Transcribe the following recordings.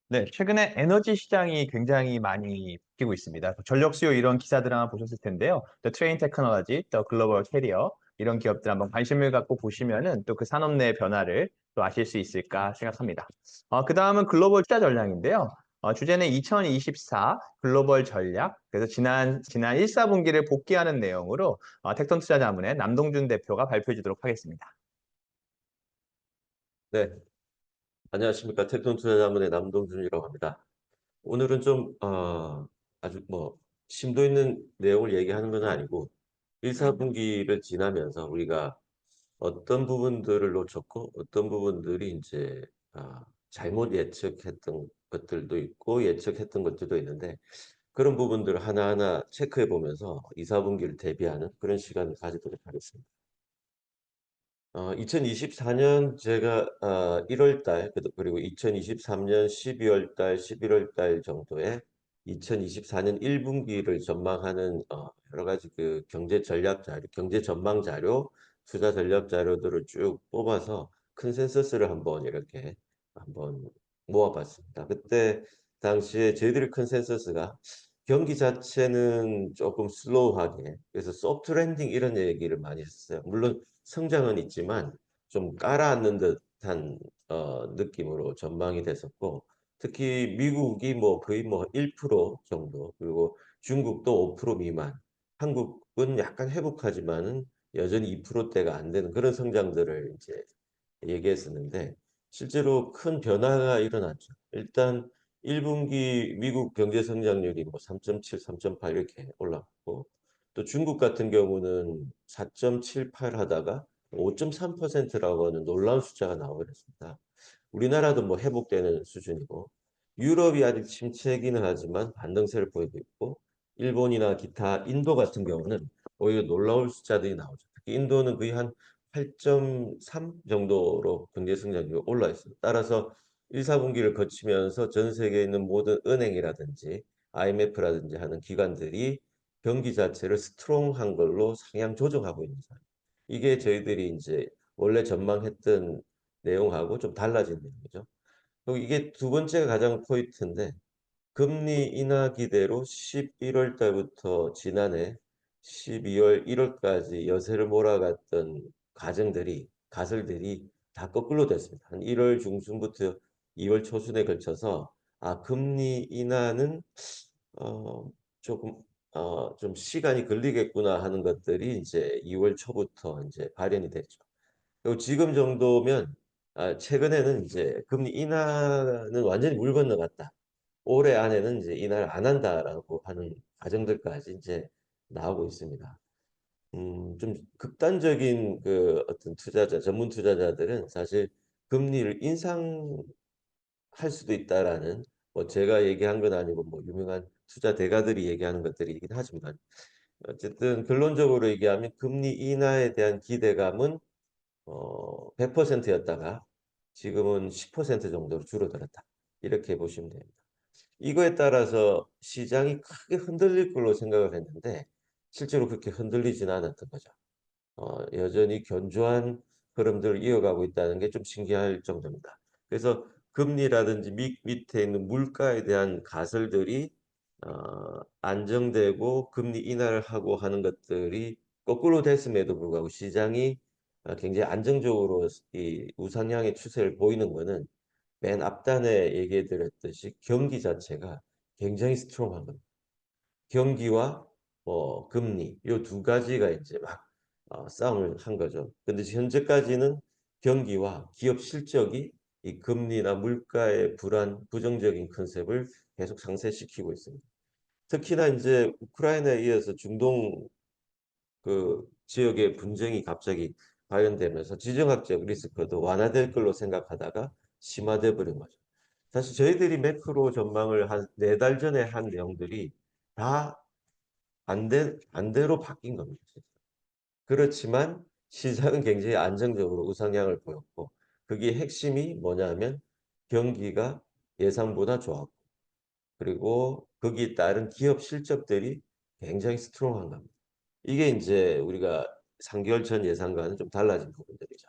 네, 최근에 에너지 시장이 굉장히 많이 바뀌고 있습니다. 전력 수요 이런 기사들 아마 보셨을 텐데요. 또 트레인 테크놀로지, 또 글로벌 캐리어 이런 기업들 한번 관심을 갖고 보시면은 또 그 산업 내 변화를 또 아실 수 있을까 생각합니다. 그 다음은 글로벌 투자 전략인데요. 주제는 2024 글로벌 전략. 그래서 지난 1, 4분기를 복귀하는 내용으로 택톤 투자자문의 남동준 대표가 발표해 주도록 하겠습니다. 네, 안녕하십니까. 택톤투자자문의 남동준이라고 합니다. 오늘은 좀 아주 심도 있는 내용을 얘기하는 건 아니고 1, 4분기를 지나면서 우리가 어떤 부분들을 놓쳤고 어떤 부분들이 이제 잘못 예측했던 것들도 있고 예측했던 것들도 있는데 그런 부분들을 하나하나 체크해 보면서 2, 4분기를 대비하는 그런 시간을 가지도록 하겠습니다. 2024년 제가 1월 달 그리고 2023년 12월 달, 11월 달 정도에 2024년 1분기를 전망하는 여러 가지 그 경제 전략 자료, 경제 전망 자료, 투자 전략 자료들을 쭉 뽑아서 컨센서스를 한번 이렇게 한번 모아봤습니다. 그때 당시에 저희들의 컨센서스가 경기 자체는 조금 슬로우하게 그래서 소프트 랜딩 이런 얘기를 많이 했어요. 물론 성장은 있지만 좀 깔아앉는 듯한 느낌으로 전망이 됐었고 특히 미국이 거의 1% 정도 그리고 중국도 5% 미만 한국은 약간 회복하지만은 여전히 2%대가 안 되는 그런 성장들을 이제 얘기했었는데 실제로 큰 변화가 일어났죠. 일단 1분기 미국 경제 성장률이 3.7, 3.8 이렇게 올랐고 또 중국 같은 경우는 4.78 하다가 5.3%라고 하는 놀라운 숫자가 나와버렸습니다. 우리나라도 회복되는 수준이고 유럽이 아직 침체기는 하지만 반등세를 보이고 있고 일본이나 기타 인도 같은 경우는 오히려 놀라운 숫자들이 나오죠. 특히 인도는 거의 한 8.3 정도로 경제 성장률이 올라 있습니다. 따라서 1, 4분기를 거치면서 전 세계에 있는 모든 은행이라든지 IMF라든지 하는 기관들이 경기 자체를 스트롱한 걸로 상향 조정하고 있는 상황. 이게 저희들이 이제 원래 전망했던 내용하고 좀 달라진 내용이죠. 그리고 이게 두 번째가 가장 포인트인데 금리 인하 기대로 11월 달부터 지난해 12월 1월까지 여세를 몰아갔던 가설들이 다 거꾸로 됐습니다. 한 1월 중순부터 2월 초순에 걸쳐서 금리 인하는 어, 조금 좀 시간이 걸리겠구나 하는 것들이 이제 2월 초부터 이제 발현이 됐죠. 그리고 지금 정도면 최근에는 이제 금리 인하는 완전히 물 건너갔다. 올해 안에는 이제 인하를 안 한다라고 하는 가정들까지 이제 나오고 있습니다. 좀 극단적인 그 어떤 전문 투자자들은 사실 금리를 인상할 수도 있다라는 제가 얘기한 건 아니고 유명한 투자 대가들이 얘기하는 것들이긴 하지만 어쨌든 결론적으로 얘기하면 금리 인하에 대한 기대감은 100%였다가 지금은 10% 정도로 줄어들었다. 이렇게 보시면 됩니다. 이거에 따라서 시장이 크게 흔들릴 걸로 생각을 했는데 실제로 그렇게 흔들리지는 않았던 거죠. 여전히 견조한 흐름들을 이어가고 있다는 게 좀 신기할 정도입니다. 그래서 금리라든지 밑에 있는 물가에 대한 가설들이 안정되고 금리 인하를 하고 하는 것들이 거꾸로 됐음에도 불구하고 시장이 굉장히 안정적으로 이 우상향의 추세를 보이는 것은 맨 앞단에 얘기해 드렸듯이 경기 자체가 굉장히 스트롱한 겁니다. 경기와 금리 이 두 가지가 이제 막 싸움을 한 거죠. 근데 현재까지는 경기와 기업 실적이 이 금리나 물가의 불안, 부정적인 컨셉을 계속 상쇄시키고 있습니다. 특히나 이제 우크라이나에 이어서 중동 그 지역의 분쟁이 갑자기 발현되면서 지정학적 리스크도 완화될 걸로 생각하다가 심화돼 버린 거죠. 사실 저희들이 매크로 전망을 한 4달 전에 한 내용들이 다 반대로 바뀐 겁니다. 그렇지만 시장은 굉장히 안정적으로 우상향을 보였고 그게 핵심이 뭐냐면 경기가 예상보다 좋았고 그리고 거기에 따른 기업 실적들이 굉장히 스트롱한 겁니다. 이게 이제 우리가 3개월 전 예상과는 좀 달라진 부분들이죠.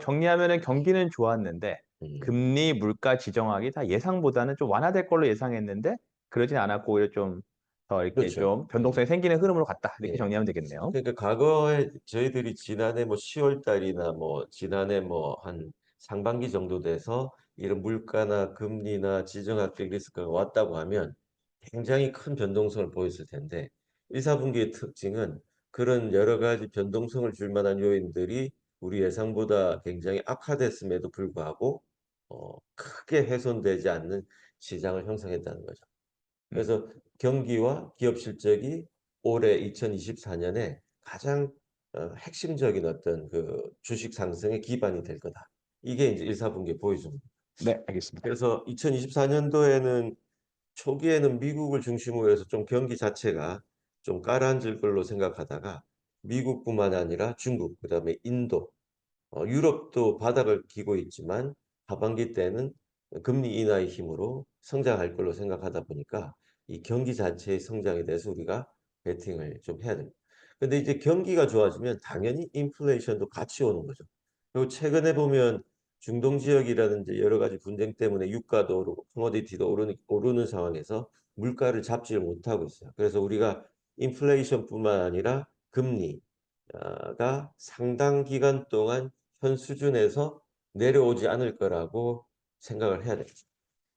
정리하면은 경기는 좋았는데 음, 금리, 물가 지정학이 다 예상보다는 좀 완화될 걸로 예상했는데 그러진 않았고 오히려 좀 더 이렇게 그렇죠. 좀 변동성이 생기는 흐름으로 갔다. 이렇게 예. 정리하면 되겠네요. 그러니까 과거에 저희들이 지난해 뭐 10월 달이나 뭐 지난해 뭐 한 상반기 정도 돼서 이런 물가나 금리나 지정학적 리스크가 왔다고 하면 굉장히 큰 변동성을 보였을 텐데 1, 4분기의 특징은 그런 여러 가지 변동성을 줄 만한 요인들이 우리 예상보다 굉장히 악화됐음에도 불구하고 크게 훼손되지 않는 시장을 형성했다는 거죠. 음. 그래서 경기와 기업 실적이 올해 2024년에 가장 핵심적인 어떤 그 주식 상승의 기반이 될 거다. 이게 이제 1, 4분기에 보여줍니다. 네, 알겠습니다. 그래서 2024년도에는 초기에는 미국을 중심으로 해서 좀 경기 자체가 좀 가라앉을 걸로 생각하다가 미국뿐만 아니라 중국, 그다음에 인도, 유럽도 바닥을 기고 있지만 하반기 때는 금리 인하의 힘으로 성장할 걸로 생각하다 보니까 이 경기 자체의 성장에 대해서 우리가 베팅을 좀 해야 됩니다. 근데 이제 경기가 좋아지면 당연히 인플레이션도 같이 오는 거죠. 그리고 최근에 보면 중동 지역이라든지 여러 가지 분쟁 때문에 유가도 오르고 커머디티도 오르는 상황에서 물가를 잡지를 못하고 있어요. 그래서 우리가 인플레이션뿐만 아니라 금리가 상당 기간 동안 현 수준에서 내려오지 않을 거라고 생각을 해야 됩니다.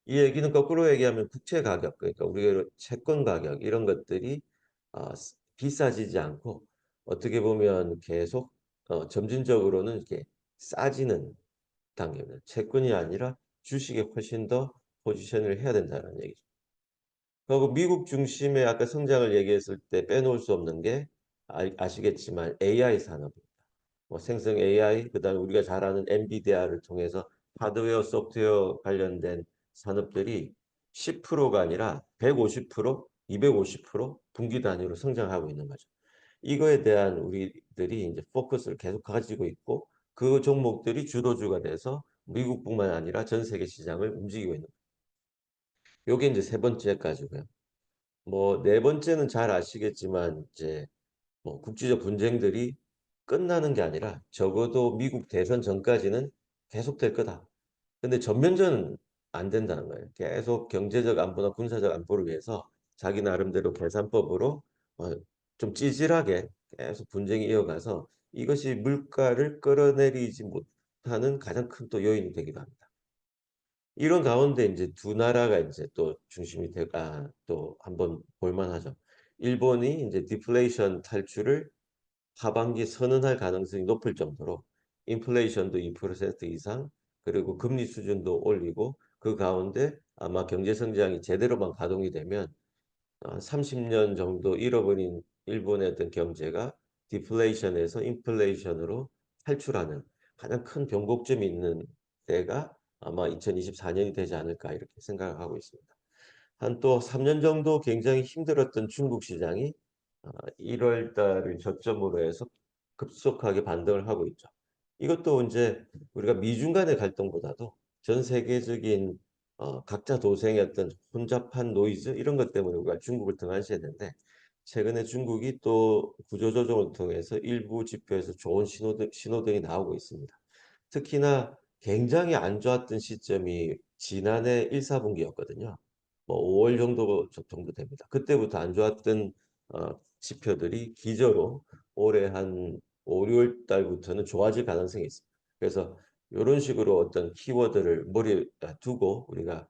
이 얘기는 거꾸로 얘기하면 국채 가격, 그러니까 우리가 채권 가격 이런 것들이 비싸지지 않고 어떻게 보면 계속 점진적으로는 이렇게 싸지는 단계입니다. 채권이 아니라 주식에 훨씬 더 포지션을 해야 된다는 얘기죠. 그리고 미국 중심의 아까 성장을 얘기했을 때 빼놓을 수 없는 게 아시겠지만 AI 산업입니다. 뭐 생성 AI, 그다음에 우리가 잘 아는 엔비디아를 통해서 하드웨어, 소프트웨어 관련된 산업들이 10%가 아니라 150%, 250% 분기 단위로 성장하고 있는 거죠. 이거에 대한 우리들이 이제 포커스를 계속 가지고 있고 그 종목들이 주도주가 돼서 미국뿐만 아니라 전 세계 시장을 움직이고 있는 거예요. 이게 이제 세 번째까지고요. 뭐 네 번째는 잘 아시겠지만 이제 뭐 국제적 분쟁들이 끝나는 게 아니라 적어도 미국 대선 전까지는 계속될 거다. 근데 전면전은 안 된다는 거예요. 계속 경제적 안보나 군사적 안보를 위해서 자기 나름대로 계산법으로 어, 좀 찌질하게 계속 분쟁이 이어가서 이것이 물가를 끌어내리지 못하는 가장 큰 또 요인이 되기도 합니다. 이런 가운데 이제 두 나라가 이제 또 중심이 되가 또 한번 볼만하죠. 일본이 이제 디플레이션 탈출을 하반기 선언할 가능성이 높을 정도로 인플레이션도 2% 이상 그리고 금리 수준도 올리고 그 가운데 아마 경제 성장이 제대로만 가동이 되면 30년 정도 잃어버린 일본의 어떤 경제가 디플레이션에서 인플레이션으로 탈출하는 가장 큰 변곡점이 있는 때가 아마 2024년이 되지 않을까 이렇게 생각하고 있습니다. 한 또 3년 정도 굉장히 힘들었던 중국 시장이 1월 달을 저점으로 해서 급속하게 반등을 하고 있죠. 이것도 이제 우리가 미중 간의 갈등보다도 전 세계적인 각자 도생의 어떤 혼잡한 노이즈 이런 것 때문에 우리가 중국을 등한시해야 되는데 최근에 중국이 또 구조조정을 통해서 일부 지표에서 좋은 신호등이 나오고 있습니다. 특히나 굉장히 안 좋았던 시점이 지난해 1, 4분기였거든요. 뭐 5월 정도 됩니다. 그때부터 안 좋았던 지표들이 기저로 올해 한 5, 6월 달부터는 좋아질 가능성이 있습니다. 그래서 이런 식으로 어떤 키워드를 머리에 두고 우리가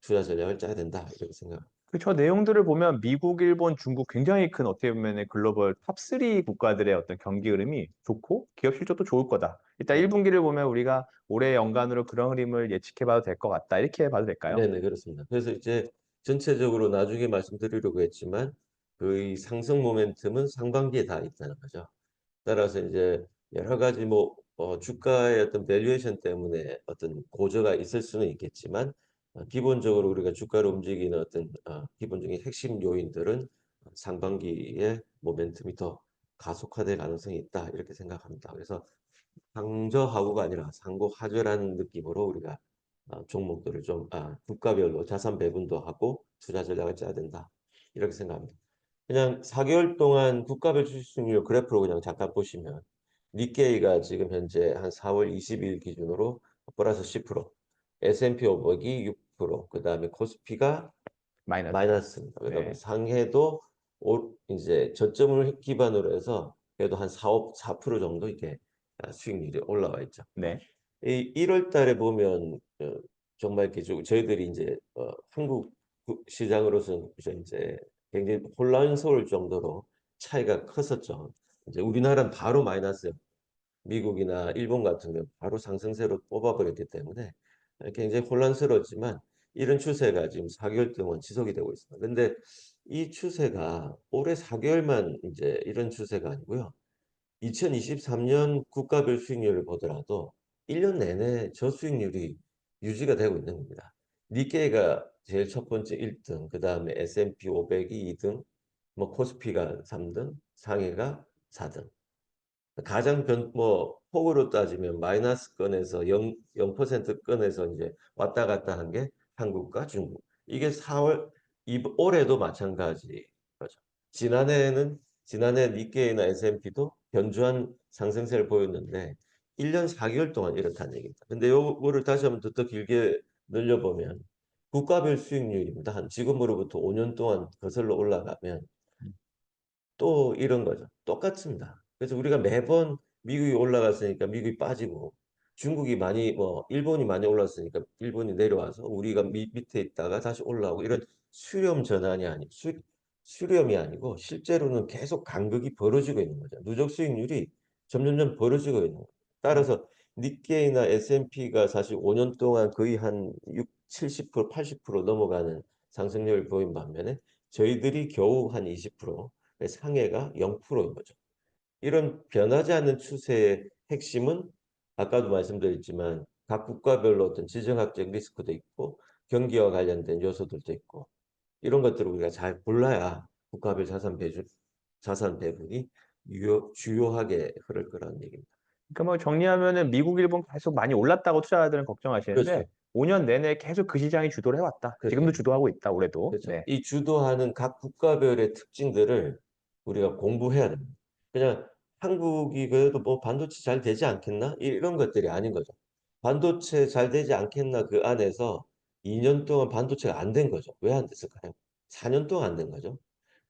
투자 전략을 짜야 된다 이렇게 생각합니다. 저 내용들을 보면 미국, 일본, 중국 굉장히 큰 어떻게 보면 글로벌 탑3 국가들의 어떤 경기 흐름이 좋고 기업 실적도 좋을 거다. 일단 네. 1분기를 보면 우리가 올해 연간으로 그런 흐름을 예측해 봐도 될 것 같다. 이렇게 봐도 될까요? 네네, 그렇습니다. 그래서 이제 전체적으로 나중에 말씀드리려고 했지만 그 상승 모멘텀은 상반기에 다 있다는 거죠. 따라서 이제 여러 가지 뭐 주가의 어떤 밸류에이션 때문에 어떤 고저가 있을 수는 있겠지만 기본적으로 우리가 주가를 움직이는 어떤 기본적인 핵심 요인들은 상반기에 모멘텀이 더 가속화될 가능성이 있다 이렇게 생각합니다. 그래서 상저하고가 아니라 상고하저라는 느낌으로 우리가 종목들을 좀 국가별로 자산 배분도 하고 투자 전략을 짜야 된다 이렇게 생각합니다. 그냥 4개월 동안 국가별 주식 수익률 그래프로 그냥 잠깐 보시면 니케이가 지금 현재 한 4월 20일 기준으로 플러스 10%, S&P 500이 6%, 그다음에 코스피가 마이너스. 마이너스입니다. 그다음에 네. 상해도 이제 저점을 기반으로 해서 그래도 한 4% 정도 이렇게 수익률이 올라와 있죠. 네. 이 1월 달에 보면 정말 이렇게 저희들이 이제 한국 시장으로서는 이제 굉장히 혼란스러울 정도로 차이가 컸었죠. 이제 우리나라는 바로 마이너스, 미국이나 일본 같은 경우 바로 상승세로 뽑아버렸기 때문에 굉장히 혼란스러웠지만 이런 추세가 지금 4개월 동안 지속이 되고 있습니다. 근데 이 추세가 올해 4개월만 이제 이런 추세가 아니고요. 2023년 국가별 수익률을 보더라도 1년 내내 저수익률이 유지가 되고 있는 겁니다. 니케이가 제일 첫 번째 1등, 그 다음에 S&P 500이 2등, 뭐 코스피가 3등, 상해가 4등. 가장 폭으로 따지면 마이너스권에서 0%권에서 이제 왔다 갔다 한 게 한국과 중국. 이게 4월, 올해도 마찬가지 거죠. 지난해 니케이나 S&P도 견조한 상승세를 보였는데 1년 4개월 동안 이렇다는 얘기입니다. 근데 요거를 다시 한번 더 길게 늘려보면 국가별 수익률입니다. 한 지금으로부터 5년 동안 거슬러 올라가면 또 이런 거죠. 똑같습니다. 그래서 우리가 매번 미국이 올라갔으니까 미국이 빠지고 중국이 많이 일본이 많이 올랐으니까 일본이 내려와서 우리가 밑에 있다가 다시 올라오고 이런 수렴 전환이 수렴이 아니고 실제로는 계속 간극이 벌어지고 있는 거죠. 누적 수익률이 점점점 벌어지고 있는 거예요. 따라서 니케이나 S&P가 사실 5년 동안 거의 한 70%, 80% 넘어가는 상승률을 보인 반면에 저희들이 겨우 한 20%, 상해가 0%인 거죠. 이런 변하지 않는 추세의 핵심은 아까도 말씀드렸지만 각 국가별로 어떤 지정학적 리스크도 있고 경기와 관련된 요소들도 있고 이런 것들을 우리가 잘 골라야 국가별 자산 배분이 주요하게 흐를 거라는 얘기입니다. 그러니까 뭐 정리하면은 미국, 일본 계속 많이 올랐다고 투자자들은 걱정하시는데 그렇죠. 5년 내내 계속 그 시장이 주도를 해왔다. 지금도 그렇죠. 주도하고 있다, 올해도. 그렇죠. 네. 이 주도하는 각 국가별의 특징들을 우리가 공부해야 됩니다. 그냥 한국이 그래도 뭐 반도체 잘 되지 않겠나? 이런 것들이 아닌 거죠. 반도체 잘 되지 않겠나 그 안에서 2년 동안 반도체가 안 된 거죠. 왜 안 됐을까요? 4년 동안 안 된 거죠.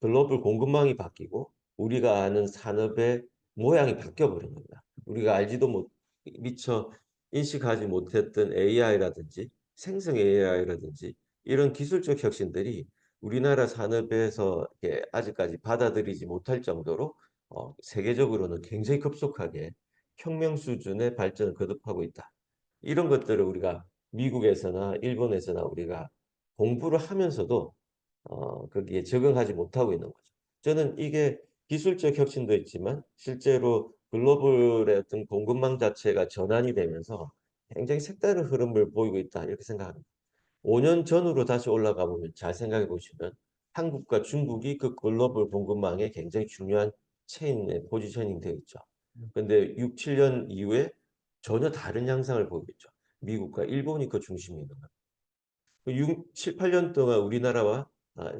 글로벌 공급망이 바뀌고 우리가 아는 산업의 모양이 바뀌어 버린 겁니다. 우리가 알지도 미처 인식하지 못했던 AI라든지 생성 AI라든지 이런 기술적 혁신들이 우리나라 산업에서 아직까지 받아들이지 못할 정도로 세계적으로는 굉장히 급속하게 혁명 수준의 발전을 거듭하고 있다. 이런 것들을 우리가 미국에서나 일본에서나 우리가 공부를 하면서도 거기에 적응하지 못하고 있는 거죠. 저는 이게 기술적 혁신도 있지만 실제로 글로벌의 어떤 공급망 자체가 전환이 되면서 굉장히 색다른 흐름을 보이고 있다 이렇게 생각합니다. 5년 전으로 다시 올라가 보면 잘 생각해 보시면 한국과 중국이 그 글로벌 공급망에 굉장히 중요한 체인에 포지셔닝 되어 있죠. 근데 6, 7년 이후에 전혀 다른 양상을 보이고 있죠. 미국과 일본이 그 중심에 있는 겁니다. 6, 7, 8년 동안 우리나라와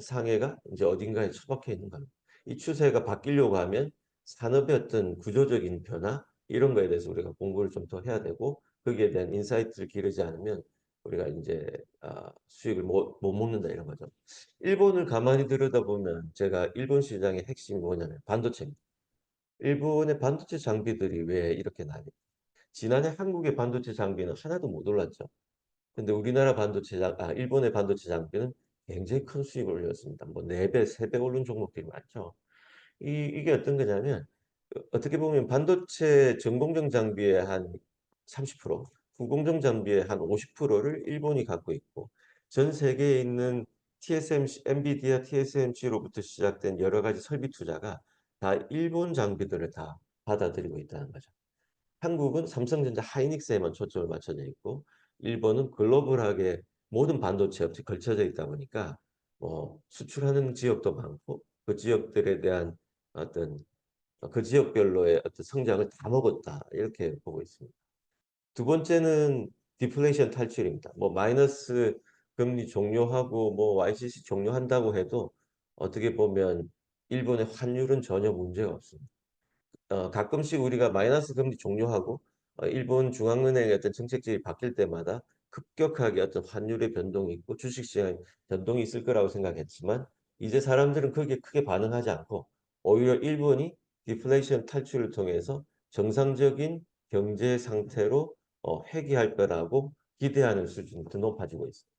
상해가 이제 어딘가에 처박혀 있는 겁니다. 이 추세가 바뀌려고 하면 산업의 어떤 구조적인 변화 이런 거에 대해서 우리가 공부를 좀 더 해야 되고 거기에 대한 인사이트를 기르지 않으면 우리가 이제 수익을 못 먹는다 이런 거죠. 일본을 가만히 들여다보면 제가 일본 시장의 핵심이 뭐냐면 반도체입니다. 일본의 반도체 장비들이 왜 이렇게 나냐? 지난해 한국의 반도체 장비는 하나도 못 올랐죠. 근데 일본의 반도체 장비는 굉장히 큰 수익을 올렸습니다. 뭐 4배, 3배 오른 종목들이 많죠. 이게 어떤 거냐면 어떻게 보면 반도체 전공정 장비의 한 30%, 후공정 장비의 한 50%를 일본이 갖고 있고 전 세계에 있는 TSMC, 엔비디아 TSMC로부터 시작된 여러 가지 설비 투자가 다 일본 장비들을 다 받아들이고 있다는 거죠. 한국은 삼성전자 하이닉스에만 초점을 맞춰져 있고 일본은 글로벌하게 모든 반도체 업체 걸쳐져 있다 보니까 수출하는 지역도 많고 그 지역들에 대한 어떤 그 지역별로의 어떤 성장을 다 먹었다 이렇게 보고 있습니다. 두 번째는 디플레이션 탈출입니다. 뭐 마이너스 금리 종료하고 뭐 YCC 종료한다고 해도 어떻게 보면 일본의 환율은 전혀 문제가 없습니다. 가끔씩 우리가 마이너스 금리 종료하고 일본 중앙은행의 어떤 정책들이 바뀔 때마다 급격하게 어떤 환율의 변동이 있고 주식시장의 변동이 있을 거라고 생각했지만 이제 사람들은 거기에 크게 반응하지 않고 오히려 일본이 디플레이션 탈출을 통해서 정상적인 경제 상태로 회귀할 거라고 기대하는 수준이 더 높아지고 있습니다.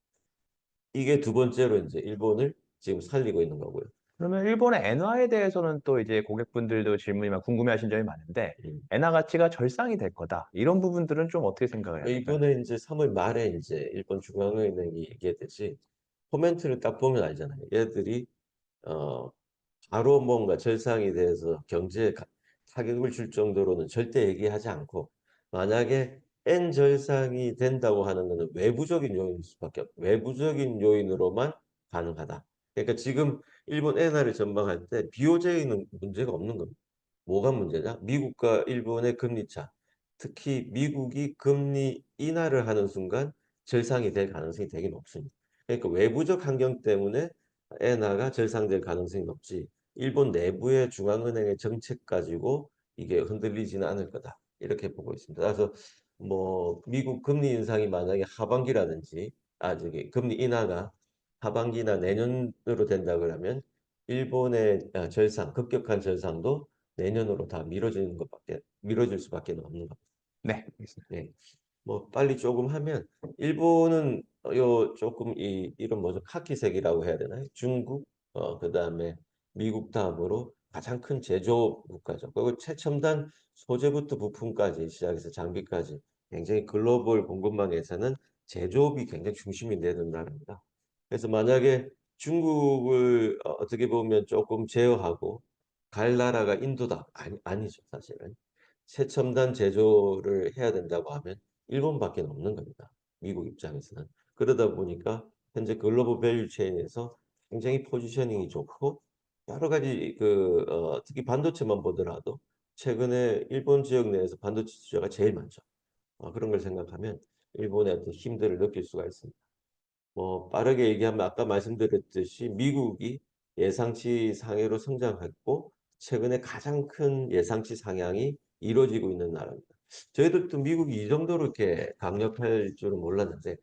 이게 두 번째로 이제 일본을 지금 살리고 있는 거고요. 그러면 일본의 엔화에 대해서는 또 이제 고객분들도 질문이 많 궁금해하신 점이 많은데 음. 엔화 가치가 절상이 될 거다. 이런 부분들은 좀 어떻게 생각을 해야 될까요? 이번에 이제 3월 말에 이제 일본 중앙은행이 얘기했듯이 코멘트를 딱 보면 알잖아요. 얘들이 어, 바로 뭔가 절상이 돼서 경제에 타격을 줄 정도로는 절대 얘기하지 않고 만약에 N 절상이 된다고 하는 것은 외부적인 요인일 수밖에 외부적인 요인으로만 가능하다. 그러니까 지금 일본 엔화를 전망할 때 비호재에는 문제가 없는 겁니다. 뭐가 문제냐? 미국과 일본의 금리 차. 특히 미국이 금리 인하를 하는 순간 절상이 될 가능성이 되게 높습니다. 그러니까 외부적 환경 때문에 엔화가 절상될 가능성이 높지. 일본 내부의 중앙은행의 정책 가지고 이게 흔들리지는 않을 거다. 이렇게 보고 있습니다. 그래서 뭐 미국 금리 인상이 만약에 하반기라든지 저기 금리 인하가 하반기나 내년으로 된다 그러면 일본의 절상, 급격한 절상도 내년으로 다 미뤄질 수밖에 없는 겁니다. 네, 알겠습니다. 네. 뭐 빨리 조금 하면 일본은 요 조금 이런 뭐죠 카키색이라고 해야 되나요? 중국 그다음에 미국 다음으로 가장 큰 제조업 국가죠. 그리고 최첨단 소재부터 부품까지 시작해서 장비까지 굉장히 글로벌 공급망에서는 제조업이 굉장히 중심이 되는 나라입니다. 그래서 만약에 중국을 어떻게 보면 조금 제어하고 갈 나라가 인도다 아니죠 사실은. 최첨단 제조를 해야 된다고 하면 일본밖에 없는 겁니다. 미국 입장에서는. 그러다 보니까 현재 글로벌 밸류 체인에서 굉장히 포지셔닝이 좋고 여러 가지 특히 반도체만 보더라도 최근에 일본 지역 내에서 반도체 투자가 제일 많죠. 그런 걸 생각하면 일본의 어떤 힘들을 느낄 수가 있습니다. 뭐 빠르게 얘기하면 아까 말씀드렸듯이 미국이 예상치 상회로 성장했고 최근에 가장 큰 예상치 상향이 이루어지고 있는 나라입니다. 저희들도 미국이 이 정도로 이렇게 강력할 줄은 몰랐는데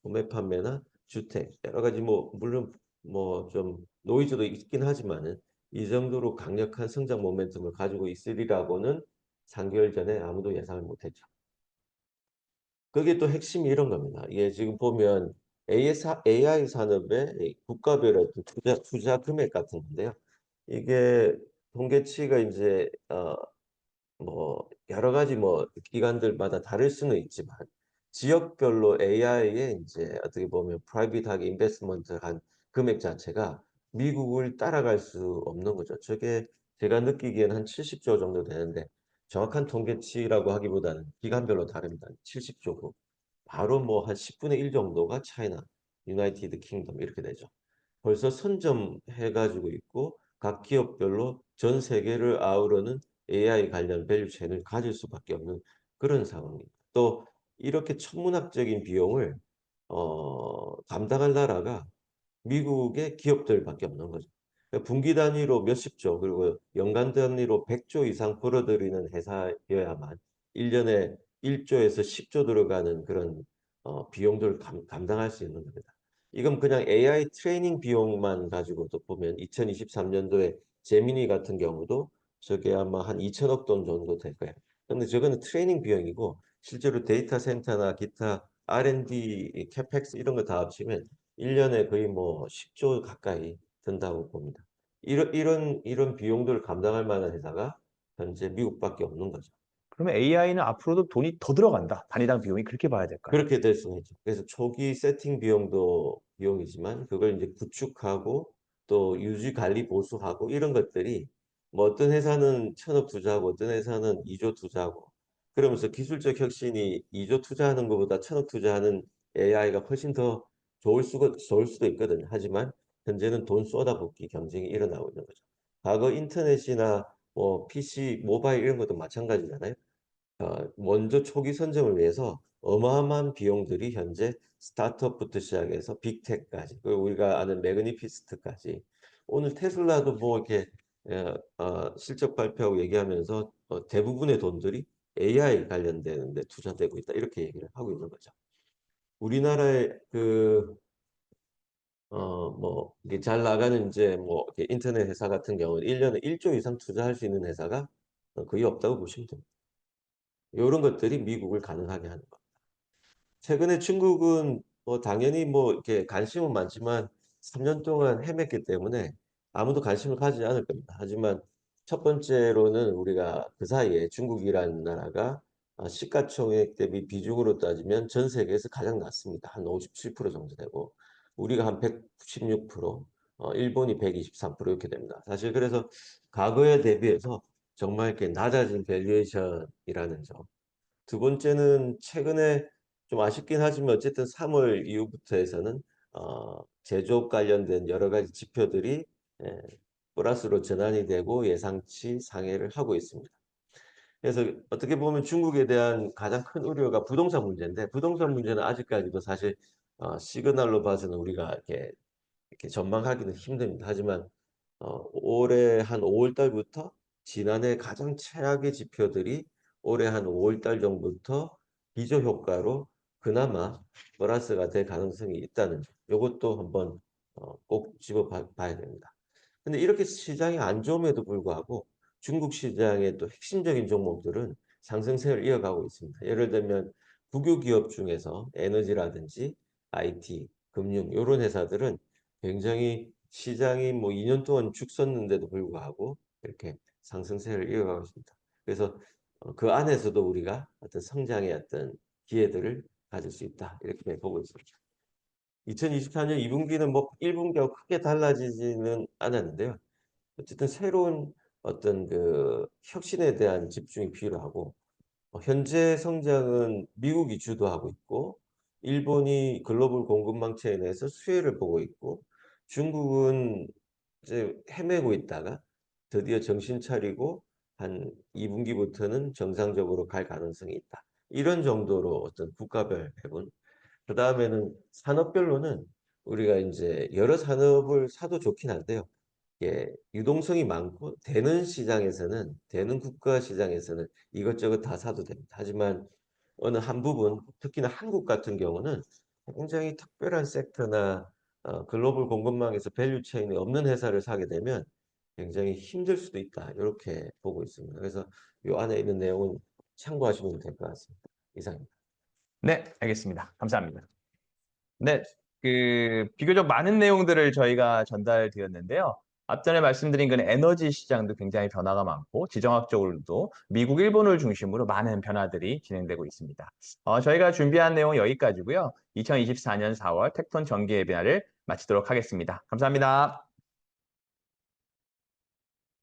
소매 판매나 주택 여러 가지 뭐 물론 뭐 좀 노이즈도 있긴 하지만은 이 정도로 강력한 성장 모멘텀을 가지고 있으리라고는 3개월 전에 아무도 예상을 못했죠. 그게 또 핵심이 이런 겁니다. 이게 지금 보면 AI 산업의 국가별의 어떤 투자 금액 같은 건데요. 이게 통계치가 이제 뭐 여러 가지 뭐 기관들마다 다를 수는 있지만 지역별로 AI에 이제 어떻게 보면 프라이빗하게 인베스트먼트한 금액 자체가 미국을 따라갈 수 없는 거죠. 저게 제가 느끼기에는 한 70조 정도 되는데 정확한 통계치라고 하기보다는 기관별로 다릅니다. 70조. 바로 뭐 한 10분의 1 정도가 차이나, 유나이티드 킹덤 이렇게 되죠. 벌써 선점해 가지고 있고 각 기업별로 전 세계를 아우르는 AI 관련 밸류 체인을 가질 수밖에 없는 그런 상황입니다. 또 이렇게 천문학적인 비용을 감당할 나라가 미국의 기업들밖에 없는 거죠. 그러니까 분기 단위로 몇십 조 그리고 연간 단위로 100조 이상 벌어들이는 회사여야만 1년에 1조에서 10조 들어가는 그런 비용들을 감당할 수 있는 겁니다. 이건 그냥 AI 트레이닝 비용만 가지고도 보면 2023년도에 제미니 같은 경우도 저게 아마 한 2천억 돈 정도 될 거예요. 근데 저거는 트레이닝 비용이고 실제로 데이터 센터나 기타 R&D 캐펙스 이런 거 다 합치면 1년에 거의 뭐 10조 가까이 든다고 봅니다. 이런 비용들을 감당할 만한 회사가 현재 미국밖에 없는 거죠. 그러면 AI는 앞으로도 돈이 더 들어간다. 단위당 비용이 그렇게 봐야 될까요? 그렇게 될 수가 있죠. 그래서 초기 세팅 비용도 비용이지만 그걸 이제 구축하고 또 유지 관리 보수하고 이런 것들이 뭐 어떤 회사는 1,000억 투자하고 어떤 회사는 2조 투자하고 그러면서 기술적 혁신이 2조 투자하는 것보다 1,000억 투자하는 AI가 훨씬 더 좋을 수도 있거든요. 하지만 현재는 돈 쏟아붓기 경쟁이 일어나고 있는 거죠. 과거 인터넷이나 뭐 PC, 모바일 이런 것도 마찬가지잖아요. 먼저 초기 선점을 위해서 어마어마한 비용들이 현재 스타트업부터 시작해서 빅텍까지 그리고 우리가 아는 매그니피스트까지 오늘 테슬라도 뭐 이렇게 실적 발표하고 얘기하면서 대부분의 돈들이 AI 관련되는 데 투자되고 있다. 이렇게 얘기를 하고 있는 거죠. 우리나라의 그 뭐, 이게 잘 나가는 이제 뭐, 이렇게 인터넷 회사 같은 경우는 1년에 1조 이상 투자할 수 있는 회사가 거의 없다고 보시면 됩니다. 이런 것들이 미국을 가능하게 하는 거. 최근에 중국은 뭐 당연히 뭐 이렇게 관심은 많지만 3년 동안 헤맸기 때문에 아무도 관심을 가지지 않을 겁니다. 하지만 첫 번째로는 우리가 그 사이에 중국이라는 나라가 시가총액 대비 비중으로 따지면 전 세계에서 가장 낮습니다. 한 57% 정도 되고 우리가 한 116%, 일본이 123% 이렇게 됩니다. 사실 그래서 과거에 대비해서 정말 이렇게 낮아진 밸류에이션이라는 점. 두 번째는 최근에 좀 아쉽긴 하지만 어쨌든 3월 이후부터 해서는 제조업 관련된 여러 가지 지표들이 예, 플러스로 전환이 되고 예상치 상회를 하고 있습니다. 그래서 어떻게 보면 중국에 대한 가장 큰 우려가 부동산 문제인데 부동산 문제는 아직까지도 사실 시그널로 봐서는 우리가 이렇게 전망하기는 힘듭니다. 하지만 올해 한 5월 달부터 지난해 가장 최악의 지표들이 올해 한 5월 달 정도부터 비조 효과로 그나마 플러스가 될 가능성이 있다는 점. 이것도 한번 꼭 봐야 됩니다. 근데 이렇게 시장이 안 좋음에도 불구하고 중국 시장의 또 핵심적인 종목들은 상승세를 이어가고 있습니다. 예를 들면 국유 기업 중에서 에너지라든지 IT, 금융 이런 회사들은 굉장히 시장이 뭐 2년 동안 죽었는데도 불구하고 이렇게 상승세를 이어가고 있습니다. 그래서 그 안에서도 우리가 어떤 성장의 어떤 기회들을 가질 수 있다. 이렇게 보고 있습니다. 2024년 2분기는 뭐 1분기하고 크게 달라지지는 않았는데요. 어쨌든 새로운 어떤 그 혁신에 대한 집중이 필요하고 현재 성장은 미국이 주도하고 있고 일본이 글로벌 공급망체에 대해서 수혜를 보고 있고 중국은 이제 헤매고 있다가 드디어 정신 차리고 한 2분기부터는 정상적으로 갈 가능성이 있다. 이런 정도로 어떤 국가별 배분. 그 다음에는 산업별로는 우리가 이제 여러 산업을 사도 좋긴 한데요. 예, 유동성이 많고 되는 시장에서는 되는 국가 시장에서는 이것저것 다 사도 됩니다. 하지만 어느 한 부분 특히나 한국 같은 경우는 굉장히 특별한 섹터나 글로벌 공급망에서 밸류 체인이 없는 회사를 사게 되면 굉장히 힘들 수도 있다. 이렇게 보고 있습니다. 그래서 이 안에 있는 내용은 참고하시면 될 것 같습니다. 이상입니다. 네, 알겠습니다. 감사합니다. 네, 비교적 많은 내용들을 저희가 전달드렸는데요. 앞전에 말씀드린 그 에너지 시장도 굉장히 변화가 많고 지정학적으로도 미국, 일본을 중심으로 많은 변화들이 진행되고 있습니다. 저희가 준비한 내용 여기까지고요. 2024년 4월 텍톤 정기 웨비나를 마치도록 하겠습니다. 감사합니다.